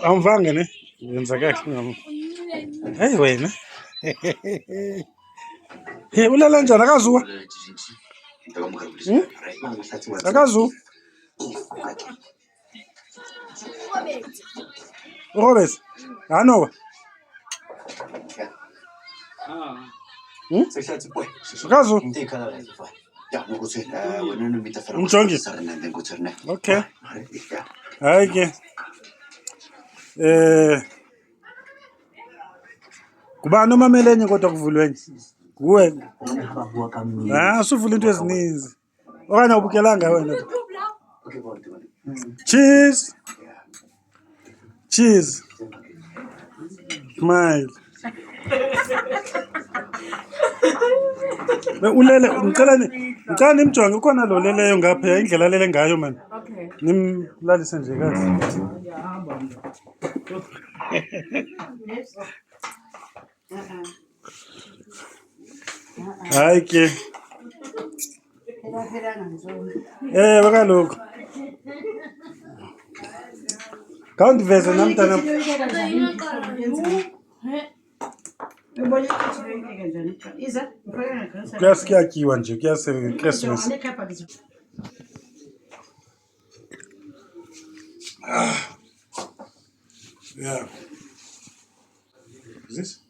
Amvanga ne? Yenza kahle ngam. Hey wena. Hey ulala njani akazuwa? Akazu. Robert. Hanowa. Akazu. Umjongi. Okay. Hayi ke. Kuba nomamelenye kodwa kuvulwenye. Kuwe. Usuvula into ezininzi. Okanye ubukelanga wena. Cheese. Cheese. Smile. Ulele ngicela nimjonge ukhona lo leleyo ngapha indlela lele ngayo man. Okay. Nimlalise nje kahle. Hayi ke. Kaloku. Kawundiveze namntana. Kuyatyiwa nje Christmas. Yeah. Is this?